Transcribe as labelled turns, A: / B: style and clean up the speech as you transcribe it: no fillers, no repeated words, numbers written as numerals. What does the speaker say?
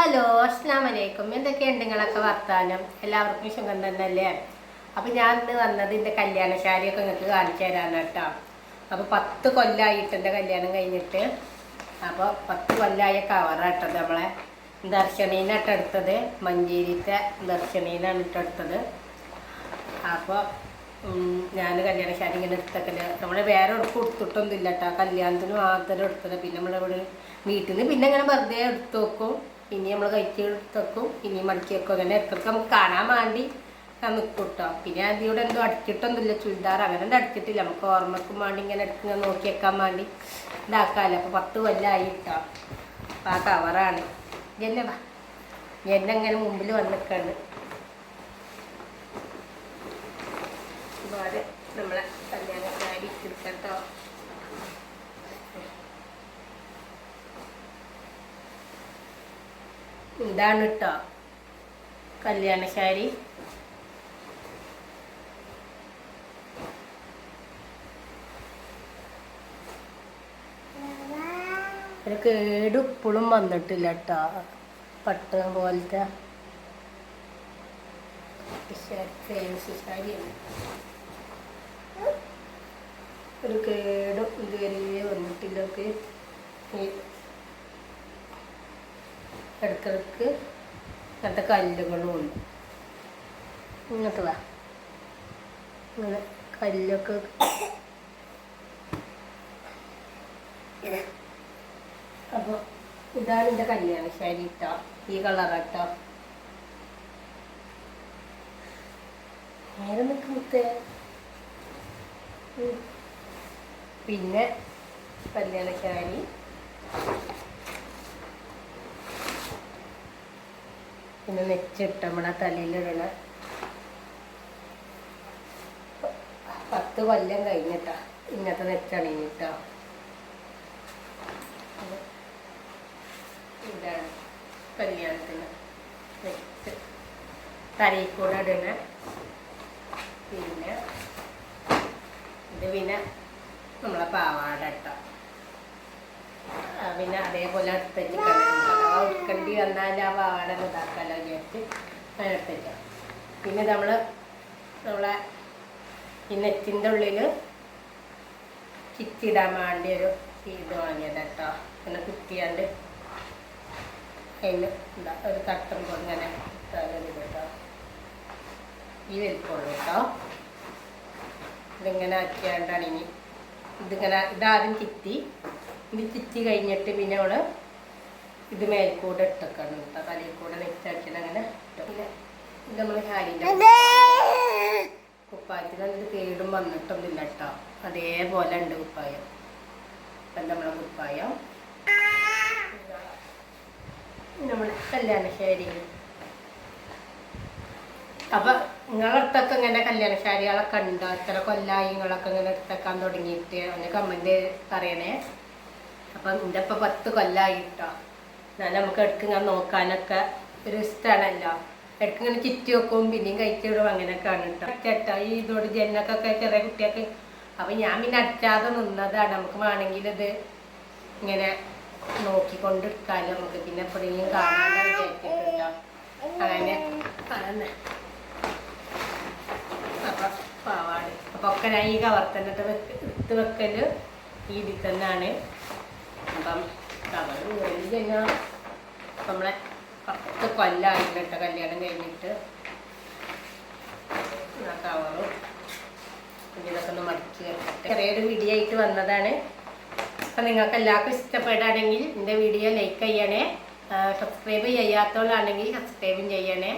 A: Hello, അസ്സലാമു അലൈക്കും. എന്തൊക്കെയുണ്ട് നിങ്ങളൊക്കെ വർത്താനം? എല്ലാവർക്കും സുഖം തന്നെയല്ലേ? അപ്പോൾ ഞാൻ ഇന്ന് വന്നത് എൻ്റെ കല്യാണ ശാരിയൊക്കെ നിങ്ങൾക്ക് കാണിച്ചു തരാനാണ് കേട്ടോ. അപ്പോൾ 10 കൊല്ലമായിട്ട് എൻ്റെ കല്യാണം കഴിഞ്ഞിട്ട്. അപ്പോൾ 10 കൊല്ലമായ കവറായിട്ടത് നമ്മളെ ദർശനീനായിട്ട് എടുത്തത്. മഞ്ചേരിത്തെ ദർശനീനാണ് ഇട്ടെടുത്തത്. അപ്പോൾ ഞാൻ കല്യാണ ശാരി ഇങ്ങനെ എടുത്തൊക്കെ നമ്മൾ വേറെ കൊടുത്തിട്ടൊന്നും ഇല്ല കേട്ടോ. കല്യാണത്തിന് മാത്രം എടുത്തത്. പിന്നെ നമ്മളിവിടെ വീട്ടിൽ നിന്ന് പിന്നെ ഇങ്ങനെ വെറുതെ എടുത്ത് വെക്കും. ഇനി നമ്മൾ കഴിച്ച് എടുത്തേക്കും. ഇനി മടക്കി വെക്കും. അങ്ങനെ ഇടയ്ക്ക് നമുക്ക് കാണാൻ വേണ്ടി നിൽക്കും കേട്ടോ. പിന്നെ അതിവിടെ എന്തോ അടിച്ചിട്ടൊന്നുമില്ല, ചുരിദാർ അങ്ങനെ ഒന്നും അടിച്ചിട്ടില്ല. നമുക്ക് ഓർമ്മക്കും വേണ്ടി ഇങ്ങനെ എടുത്ത് ഇങ്ങനെ നോക്കി വെക്കാൻ വേണ്ടി ഇതാക്കാമല്ലോ. അപ്പോൾ 10 കൊല്ലമായി കേട്ടോ. അപ്പോൾ ആ കവറാണ് എന്നെ ഇങ്ങനെ മുമ്പിൽ വന്നിക്കാണ്. ഒരുപാട് നമ്മളെ കല്യാണ സാരി എടുക്കട്ടോ. ഇതാണ് കേട്ടോ കല്യാണ ശാരി. ഒരു കേട് ഇപ്പോഴും വന്നിട്ടില്ല കേട്ടോ. പട്ട് പോലത്തെ ഫാൻസി സാരിയാണ്. ഒരു കേടും ഇതുവരെ വന്നിട്ടില്ല. ഇടക്കിടക്ക് ഇങ്ങനത്തെ കല്ലുകളും ഉണ്ട്. ഇങ്ങോട്ട് വാ, ഇങ്ങനെ കല്ലൊക്കെ. അപ്പോൾ ഇതാണ് എൻ്റെ കല്യാണ ശാരി ഇട്ടോ. ഈ കളറാട്ടോ. നേരെ നിൽക്കുന്നേ. പിന്നെ കല്യാണ ശാരി പിന്നെ നെച്ചിട്ട് നമ്മുടെ തലയിലിടണ 10 കൊല്ലം കഴിഞ്ഞിട്ടാ ഇങ്ങനത്തെ നെച്ചണിഞ്ഞിട്ടോ. ഇതാണ് കല്യാണത്തിന് നെച്ച് തലയിൽ കൂടെ ഇടണ. പിന്നെ ഇത് പിന്നെ നമ്മളെ പാവാട ഇട്ടോ. പിന്നെ അതേപോലെ അടുത്തേക്ക് ഉടുക്കണ്ടി വന്നാൽ ആ പാവാട ഇതാക്കാലോ വിചാരിച്ച് അങ്ങനെ എടുത്തേക്കാം. പിന്നെ നമ്മളെ ഈ നെറ്റിൻ്റെ ഉള്ളിൽ ചിറ്റിടാൻ വേണ്ടി ഒരു ഇത് വാങ്ങിയത് കേട്ടോ. പിന്നെ കുത്തിയാണ്ട് അതിന് എന്താ ഒരു തട്ടം പോലെ ഇങ്ങനെ ഇത് കേട്ടോ. ഈ വലിപ്പമുള്ളൂ കേട്ടോ. ഇതിങ്ങനെ ആക്കിയാണ്ടാണ് ഇനി ഇതിങ്ങനെ ഇതാദ്യം ചിറ്റി. ഇത് ചിറ്റി കഴിഞ്ഞിട്ട് പിന്നെ അവള് ഇത് മേൽക്കൂടെ ഇട്ടൊക്കെയാണ് കേട്ടോ. തലയിൽ കൂടെ നെച്ചടിച്ചിട്ട് അങ്ങനെ ഇട്ടു. പിന്നെ ഇത് നമ്മൾ ഹാരിൻ്റെ കുപ്പായത്തിന് ഇത് കേടും വന്നിട്ടൊന്നുമില്ല കേട്ടോ. അതേപോലെ ഉണ്ട് കുപ്പായം. അപ്പം നമ്മളെ കുപ്പായം നമ്മളെ കല്യാണ ശാരി. അപ്പം നിങ്ങളടുത്തൊക്കെ ഇങ്ങനെ കല്യാണ ശാരികളൊക്കെ ഉണ്ടോ? എത്ര കൊല്ലമായി നിങ്ങളൊക്കെ ഇങ്ങനെ എടുത്തേക്കാൻ തുടങ്ങിയിട്ട് ഒന്ന് കമൻറ്റ് പറയണേ. അപ്പം എൻ്റെ ഇപ്പം 10 കൊല്ലമായി കേട്ടോ. എന്നാൽ നമുക്ക് ഇടയ്ക്ക് ഇങ്ങനെ നോക്കാനൊക്കെ ഒരു ഇഷ്ടമാണല്ലോ. ഇടയ്ക്ക് ഇങ്ങനെ ചുറ്റി വെക്കും, പിന്നെയും കഴിച്ചിടും, അങ്ങനെയൊക്കെയാണ് കേട്ടോ. ചേട്ടാ ഈ ഇതോട് ജനക്കൊക്കെ ചെറിയ കുട്ടിയൊക്കെ. അപ്പം ഞാൻ പിന്നെ അടിച്ചാതെ നിന്നതാണ്. നമുക്ക് വേണമെങ്കിൽ ഇത് ഇങ്ങനെ നോക്കിക്കൊണ്ടിരിക്കാമല്ലോ നമുക്ക്. പിന്നെ എപ്പോഴെങ്കിലും കാണാനോ വിചാരിച്ചിട്ടുണ്ടോ അങ്ങനെ കാണുന്നേ. അപ്പം പാവാട് അപ്പം ഒക്കെ ഞാൻ ഈ കവർ തന്നെ എടുത്ത് വെക്കൽ ഈ ഇതിൽ തന്നെയാണ്. അപ്പം കവർ കഴിഞ്ഞ് കഴിഞ്ഞാൽ നമ്മളെ 10 കൊല്ലമായില്ല കേട്ടോ കല്യാണം കഴിഞ്ഞിട്ട്. ആ കവറും പിന്നെ ഇതൊക്കെ ഒന്ന് മടക്കി വെക്കട്ടെ. ചെറിയൊരു വീഡിയോ ആയിട്ട് വന്നതാണ്. അപ്പം നിങ്ങൾക്ക് എല്ലാവർക്കും ഇഷ്ടപ്പെടുകയാണെങ്കിൽ എൻ്റെ വീഡിയോ ലൈക്ക് ചെയ്യണേ. സബ്സ്ക്രൈബ് ചെയ്യാത്തവരാണെങ്കിൽ സബ്സ്ക്രൈബും ചെയ്യണേ.